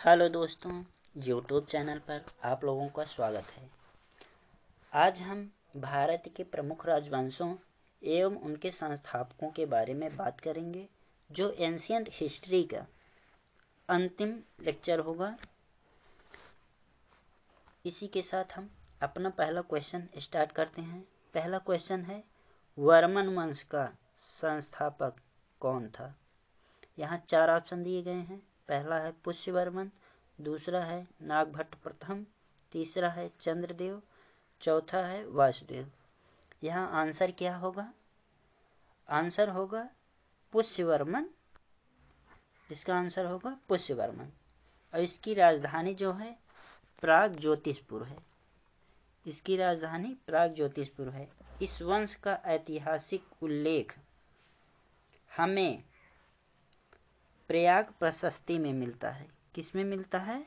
Hello दोस्तों, YouTube channel पर आप लोगों का स्वागत है। आज हम भारत के प्रमुख राजवंशों एवं उनके संस्थापकों के बारे में बात करेंगे, जो एंशिएंट हिस्ट्री का अंतिम लेक्चर होगा। इसी के साथ हम अपना पहला क्वेश्चन स्टार्ट करते हैं। पहला क्वेश्चन है, वर्मन वंश का संस्थापक कौन था? यहाँ 4 ऑप्शन दिए गए हैं। पहला है पुष्यवर्मन, दूसरा है नागभट्ट प्रथम, तीसरा है चंद्रदेव, चौथा है वासुदेव। यहाँ आंसर क्या होगा? आंसर होगा पुष्यवर्मन। इसका आंसर होगा पुष्यवर्मन। और इसकी राजधानी जो है प्राग ज्योतिषपुर है। इसकी राजधानी प्राग ज्योतिषपुर है। इस वंश का ऐतिहासिक उल्लेख हमें प्रयाग प्रशस्ति में मिलता है। किसमें मिलता है?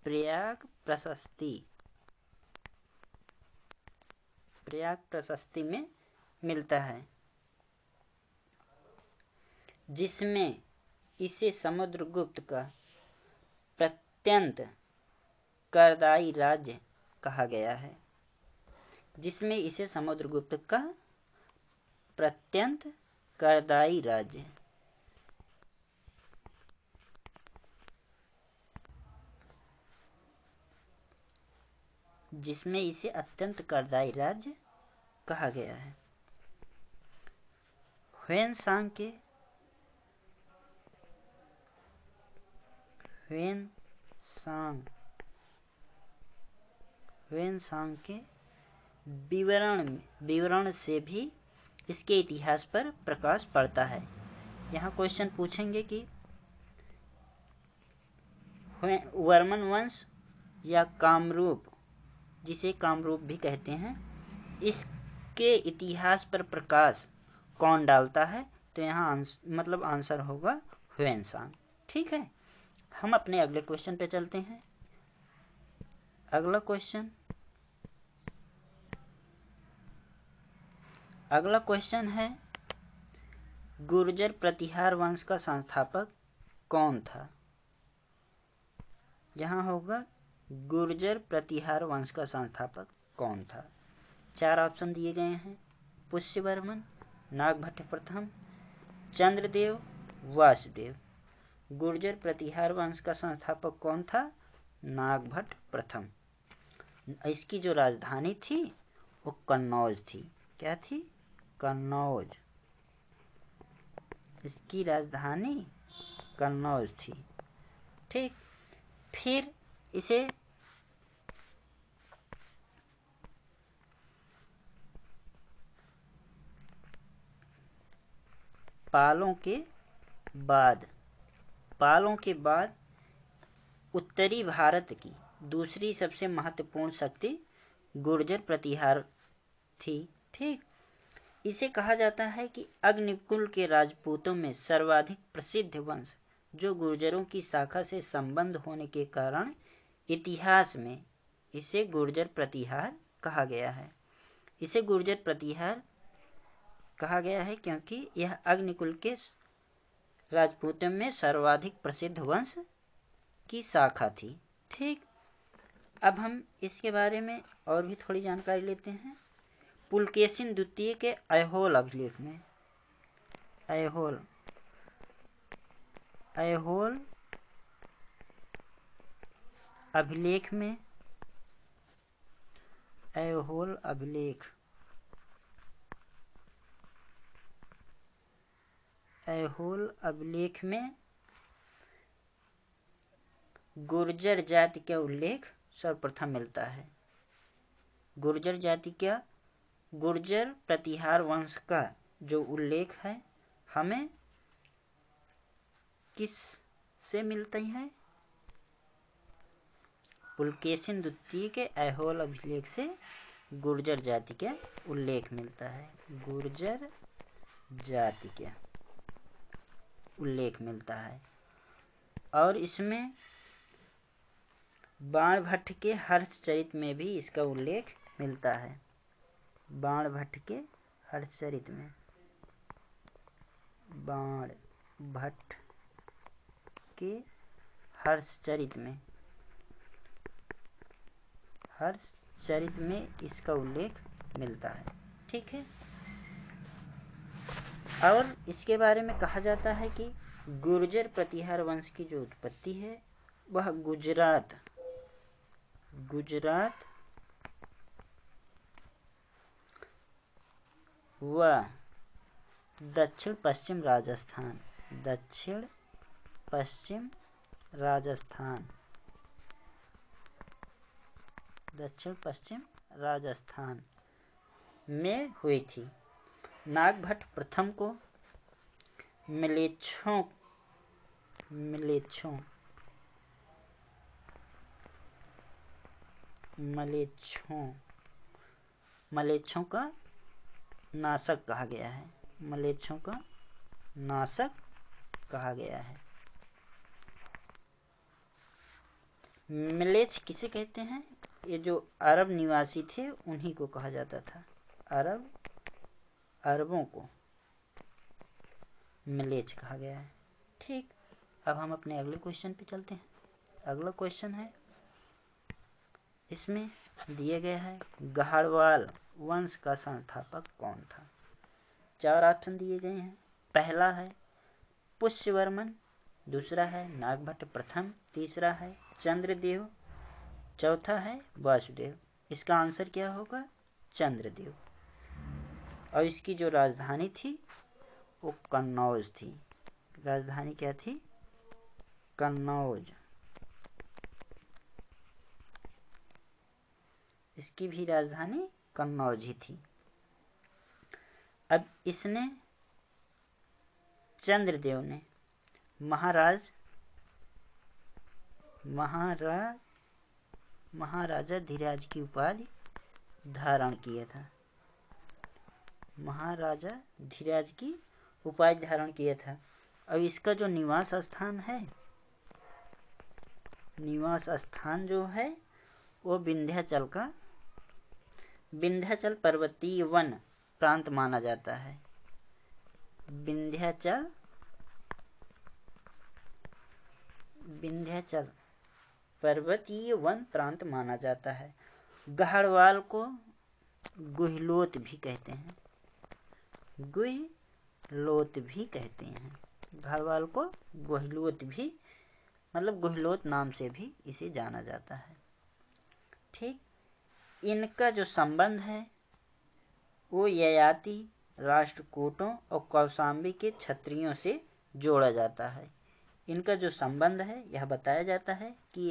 प्रयाग प्रशस्ति। प्रयाग प्रशस्ति में मिलता है, जिसमें इसे समुद्रगुप्त का प्रत्यंत करदाई राज्य कहा गया है। जिसमें इसे समुद्रगुप्त का प्रत्यंत करदाई राज्य जिसमें इसे अत्यंत करदाई राज्य कहा गया है। ह्वेनसांग के विवरण से भी इसके इतिहास पर प्रकाश पड़ता है। यहाँ क्वेश्चन पूछेंगे कि वर्मन वंश या कामरूप, जिसे कामरूप भी कहते हैं, इसके इतिहास पर प्रकाश कौन डालता है? तो यहाँ आंसर होगा ह्वेनसांग। ठीक है, हम अपने अगले क्वेश्चन पे चलते हैं। अगला क्वेश्चन है, गुर्जर प्रतिहार वंश का संस्थापक कौन था? यहाँ होगा गुर्जर प्रतिहार वंश का संस्थापक कौन था? 4 ऑप्शन दिए गए हैं। पुष्यवर्मन, नागभट्ट प्रथम, चंद्रदेव, वासुदेव। गुर्जर प्रतिहार वंश का संस्थापक कौन था? नागभट्ट प्रथम। इसकी जो राजधानी थी वो कन्नौज थी। क्या थी? कन्नौज। इसकी राजधानी कन्नौज थी। ठीक, फिर इसे पालों के बाद उत्तरी भारत की दूसरी सबसे महत्वपूर्ण शक्ति गुर्जर प्रतिहार थी। ठीक, इसे कहा जाता है कि अग्निकुल के राजपूतों में सर्वाधिक प्रसिद्ध वंश, जो गुर्जरों की शाखा से संबंध होने के कारण इतिहास में इसे गुर्जर प्रतिहार कहा गया है। इसे गुर्जर प्रतिहार कहा गया है क्योंकि यह अग्निकुल के राजपूतों में सर्वाधिक प्रसिद्ध वंश की शाखा थी। ठीक, अब हम इसके बारे में और भी थोड़ी जानकारी लेते हैं। पुलकेशिन द्वितीय के ऐहोल अभिलेख में ऐहोल अभिलेख में गुर्जर जाति का उल्लेख सर्वप्रथम मिलता है। गुर्जर प्रतिहार वंश का जो उल्लेख है हमें किस से मिलती है? पुलकेशिन द्वितीय के ऐहोल अभिलेख से गुर्जर जाति का उल्लेख मिलता है। गुर्जर जाति का उल्लेख मिलता है और इसमें बाणभट्ट के हर्षचरित में भी इसका उल्लेख मिलता है। बाणभट्ट के हर्षचरित में इसका उल्लेख मिलता है। ठीक है। और इसके बारे में कहा जाता है कि गुर्जर प्रतिहार वंश की जो उत्पत्ति है वह गुजरात व दक्षिण पश्चिम राजस्थान में हुई थी। नागभट्ट प्रथम को मलेच्छों का नाशक कहा गया है। मलेच्छ किसे कहते हैं? ये जो अरब निवासी थे उन्हीं को कहा जाता था। अरबों को मलेच्छ कहा गया है। ठीक। अब हम अपने अगले क्वेश्चन पे चलते हैं। अगला क्वेश्चन है, इसमें दिए गया है गढ़वाल वंश का संस्थापक कौन था? 4 ऑप्शन दिए गए हैं। पहला है पुष्यवर्मन, दूसरा है नागभट्ट प्रथम, तीसरा है चंद्रदेव, चौथा है वासुदेव। इसका आंसर क्या होगा? चंद्रदेव। और इसकी जो राजधानी थी वो कन्नौज थी। राजधानी क्या थी? कन्नौज। इसकी भी राजधानी कन्नौज ही थी। अब चंद्रदेव ने महाराजा धीराज की उपाधि धारण किया था। अब इसका जो निवास स्थान जो है वो विंध्याचल पर्वतीय वन प्रांत माना जाता है। विंध्याचल पर्वतीय वन प्रांत माना जाता है। गढ़वाल को गुहिलोत भी कहते हैं। गढ़वाल को गुहिलोत भी मतलब गुहिलोत नाम से भी इसे जाना जाता है। ठीक। इनका जो संबंध है वो ययाति राष्ट्रकूटों और कौशाम्बी के क्षत्रियों से जोड़ा जाता है। इनका जो संबंध है यह बताया जाता है कि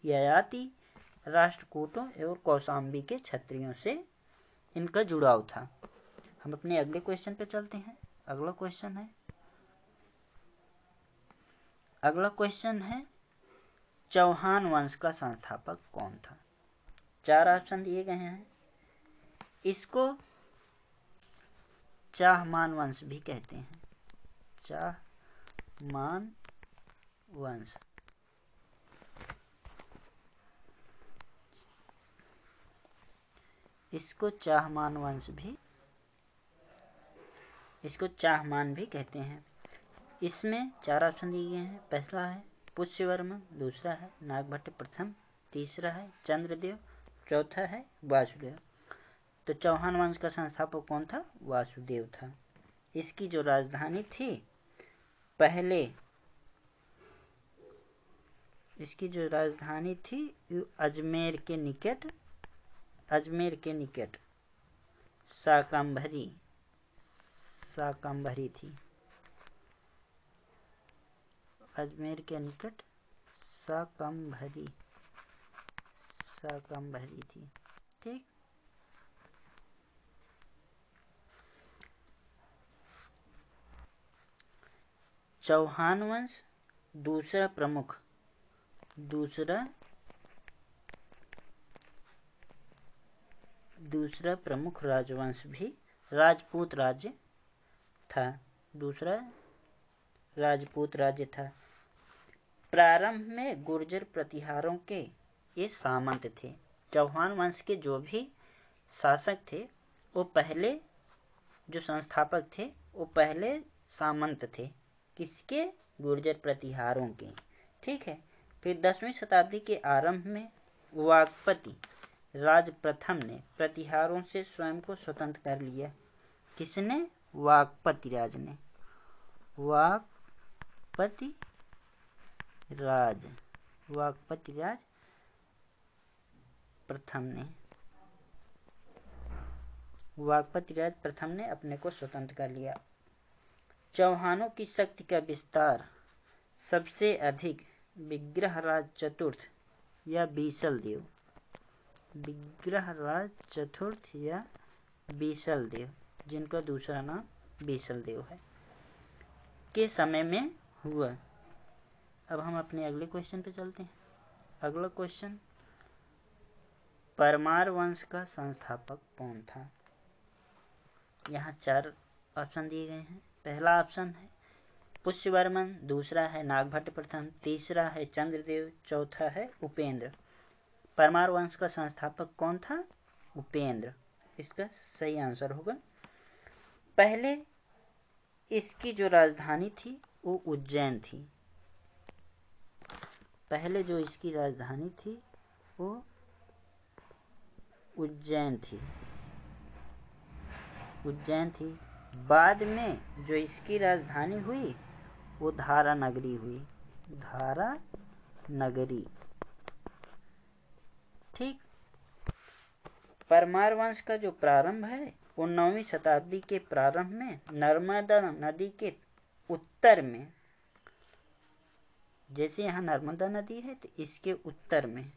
ययाति राष्ट्रकूटों एवं कौशाम्बी के क्षत्रियों से इनका जुड़ाव था। हम अपने अगले क्वेश्चन पे चलते हैं। अगला क्वेश्चन है चौहान वंश का संस्थापक कौन था? 4 ऑप्शन दिए गए हैं। इसको चाहमान वंश भी कहते हैं। चाहमान वंश। इसको चाहमान भी कहते हैं। इसमें 4 ऑप्शन दिए गए हैं। पहला है पुष्यवर्मन, दूसरा है नागभट्ट प्रथम, तीसरा है चंद्रदेव, चौथा है वासुदेव। तो चौहान वंश का संस्थापक कौन था? वासुदेव था। इसकी जो राजधानी थी अजमेर के निकट शाकंभरी थी। अजमेर के निकट शाकंभरी थी। ठीक। चौहान वंश दूसरा प्रमुख राजवंश भी राजपूत राज्य था। प्रारंभ में गुर्जर प्रतिहारों के ये सामंत थे। चौहान वंश के जो भी शासक थे वो पहले जो संस्थापक थे वो पहले सामंत थे। किसके? गुर्जर प्रतिहारों के। ठीक है। फिर 10वीं शताब्दी के आरंभ में वाकपति राज प्रथम ने प्रतिहारों से स्वयं को स्वतंत्र कर लिया। किसने? वाकपति राज ने। वाकपति राज वाकपति राज प्रथम ने अपने को स्वतंत्र कर लिया। चौहानों की शक्ति का विस्तार सबसे अधिक विग्रहराज चतुर्थ या बीसल देव, विग्रहराज चतुर्थ या बीसल देव, जिनका दूसरा नाम बीसल देव है, के समय में हुआ। अब हम अपने अगले क्वेश्चन पे चलते हैं। अगला क्वेश्चन, परमार वंश का संस्थापक कौन था? यहाँ 4 ऑप्शन दिए गए हैं। पहला ऑप्शन है पुष्यवर्मन, दूसरा है नागभट्ट प्रथम, तीसरा है चंद्रदेव, चौथा है उपेंद्र। परमार वंश का संस्थापक कौन था? उपेंद्र। इसका सही आंसर होगा। पहले इसकी जो राजधानी थी वो उज्जैन थी। पहले जो इसकी राजधानी थी वो उज्जैन थी। बाद में जो इसकी राजधानी हुई वो धारा नगरी हुई। धारा नगरी। ठीक। परमार वंश का जो प्रारंभ है वो 9वीं शताब्दी के प्रारंभ में नर्मदा नदी के उत्तर में, जैसे यहाँ नर्मदा नदी है तो इसके उत्तर में,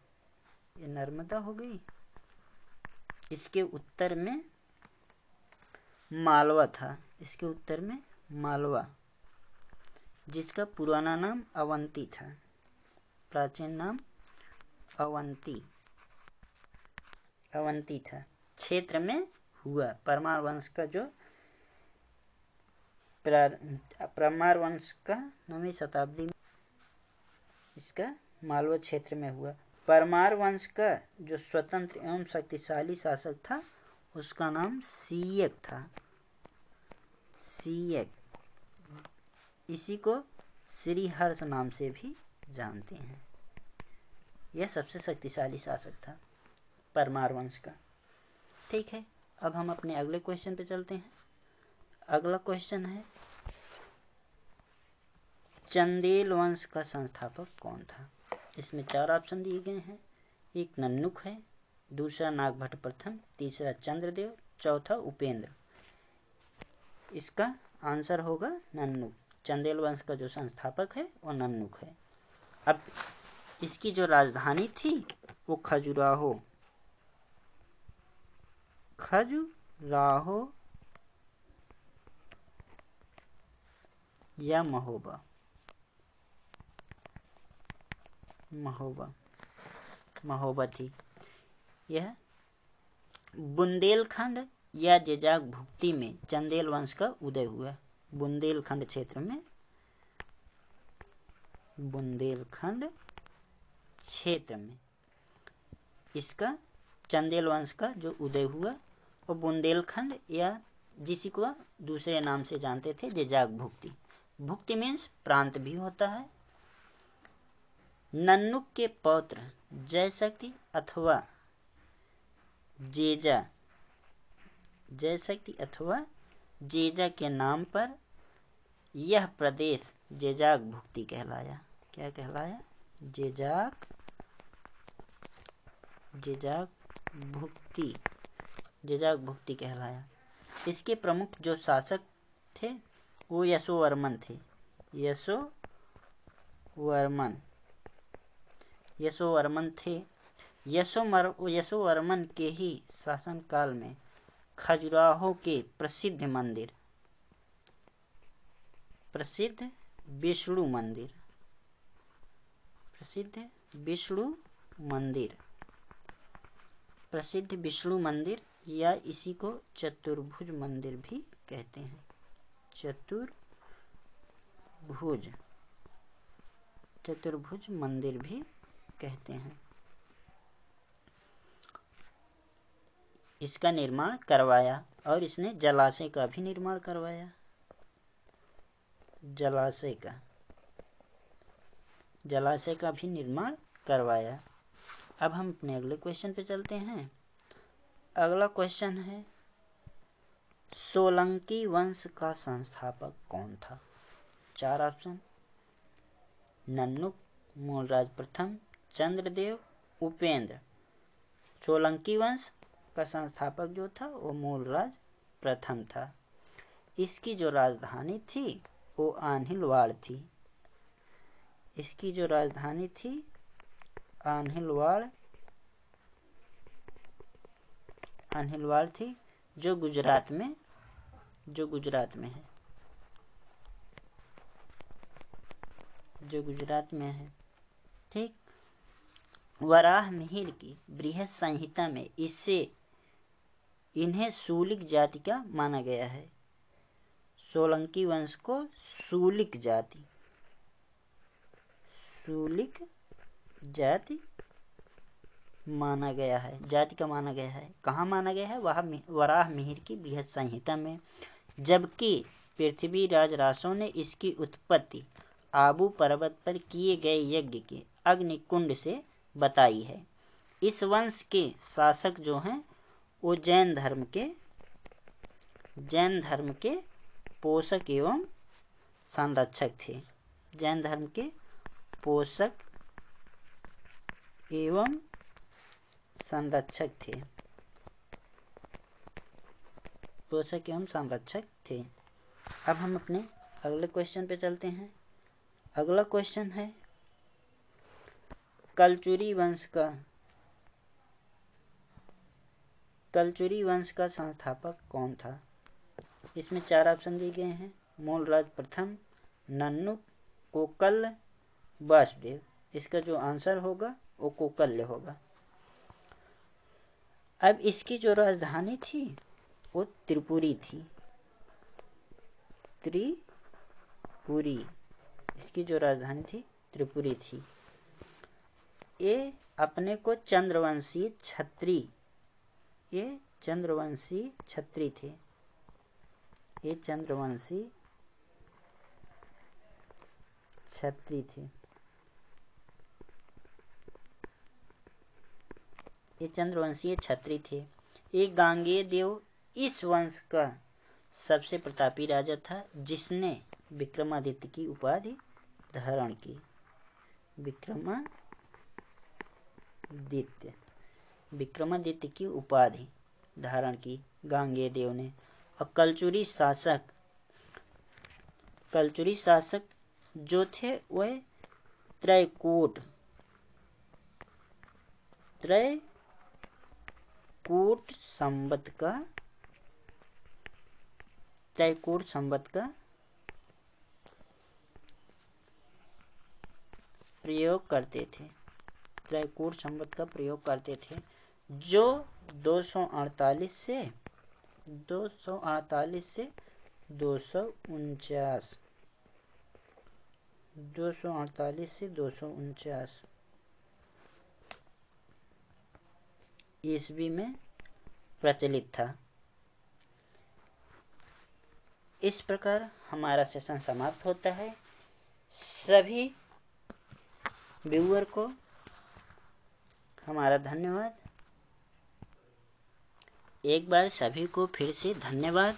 ये नर्मदा हो गई, इसके उत्तर में मालवा था। इसके उत्तर में मालवा, जिसका पुराना नाम अवंती था, प्राचीन नाम अवंती था, क्षेत्र में हुआ। परमार वंश का जो परमार वंश का 9वीं शताब्दी में इसका मालवा क्षेत्र में हुआ। परमार वंश का जो स्वतंत्र एवं शक्तिशाली शासक था उसका नाम सीयक था। सीयक, इसी को श्रीहर्ष नाम से भी जानते हैं। यह सबसे शक्तिशाली शासक था परमार वंश का। ठीक है। अब हम अपने अगले क्वेश्चन पे चलते हैं। अगला क्वेश्चन है, चंदेल वंश का संस्थापक कौन था? इसमें 4 ऑप्शन दिए गए हैं। एक नन्नुक है, दूसरा नागभट्ट प्रथम, तीसरा चंद्रदेव, चौथा उपेंद्र। इसका आंसर होगा नन्नुक। चंदेल वंश का जो संस्थापक है वो नन्नुक है। अब इसकी जो राजधानी थी वो खजुराहो या महोबा थी। यह बुंदेलखंड या जेजाग भुक्ति में चंदेल वंश का उदय हुआ। बुंदेलखंड क्षेत्र में इसका चंदेल वंश का जो उदय हुआ, और बुंदेलखंड या जिसी को दूसरे नाम से जानते थे जेजाग भुक्ति। भुक्ति मीन्स प्रांत भी होता है। नन्नुक के पौत्र जयशक्ति अथवा जेजा के नाम पर यह प्रदेश जेजाग भुक्ति कहलाया। क्या कहलाया? जेजाग भुक्ति कहलाया। इसके प्रमुख जो शासक थे वो यशोवर्मन थे। यशोवर्मन के ही शासनकाल में खजुराहो के प्रसिद्ध विष्णु मंदिर या इसी को चतुर्भुज मंदिर भी कहते हैं। चतुर्भुज मंदिर भी कहते हैं। इसका निर्माण करवाया और इसने जलाशय का भी निर्माण करवाया। जलाशय का भी निर्माण करवाया। अब हम अपने अगले क्वेश्चन पे चलते हैं। अगला क्वेश्चन है, सोलंकी वंश का संस्थापक कौन था? 4 ऑप्शन, नन्नुक, मूलराज प्रथम, चंद्रदेव, उपेंद्र। सोलंकी वंश का संस्थापक जो था वो मूलराज प्रथम था। इसकी जो राजधानी थी वो आन्हिलवाड़ थी। इसकी जो राजधानी थी आन्हिलवाड़ थी, जो गुजरात में है। जो गुजरात में है। ठीक। वराह मिहिर की बृहद संहिता में इन्हें शूलिक जाति का माना गया है। सोलंकी वंश को शूलिक जाति माना गया है, जाति का माना गया है। कहाँ माना गया है? वराह मिहिर की बृहद संहिता में। जबकि पृथ्वीराज रासो ने इसकी उत्पत्ति आबू पर्वत पर किए गए यज्ञ के अग्निकुंड से बताई है। इस वंश के शासक जो हैं वो जैन धर्म के पोषक एवं संरक्षक थे। जैन धर्म के पोषक एवं संरक्षक थे। अब हम अपने अगले क्वेश्चन पे चलते हैं। अगला क्वेश्चन है, कलचुरी वंश का संस्थापक कौन था? इसमें 4 ऑप्शन दिए गए हैं, मूलराज प्रथम, नन्नुक, कोकल्य, वासुदेव। इसका जो आंसर होगा वो कोकल्य होगा। अब इसकी जो राजधानी थी वो त्रिपुरी थी। इसकी जो राजधानी थी त्रिपुरी थी। ये अपने को चंद्रवंशी छत्री थे। ये चंद्रवंशी छत्री थे। ये गांगेय देव इस वंश का सबसे प्रतापी राजा था, जिसने विक्रमादित्य की उपाधि धारण की। विक्रमादित्य की उपाधि धारण की गांगेय देव ने। और कलचुरी शासक जो थे वह त्रैकूट संवत का प्रयोग करते थे। जो 248 से 249 ईस्वी में प्रचलित था। इस प्रकार हमारा सेशन समाप्त होता है। सभी व्यूअर को हमारा धन्यवाद। एक बार सभी को फिर से धन्यवाद।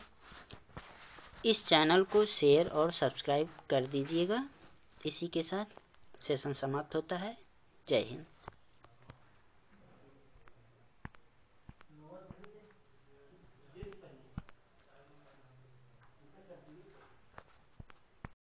इस चैनल को शेयर और सब्सक्राइब कर दीजिएगा। इसी के साथ सेशन समाप्त होता है। जय हिंद।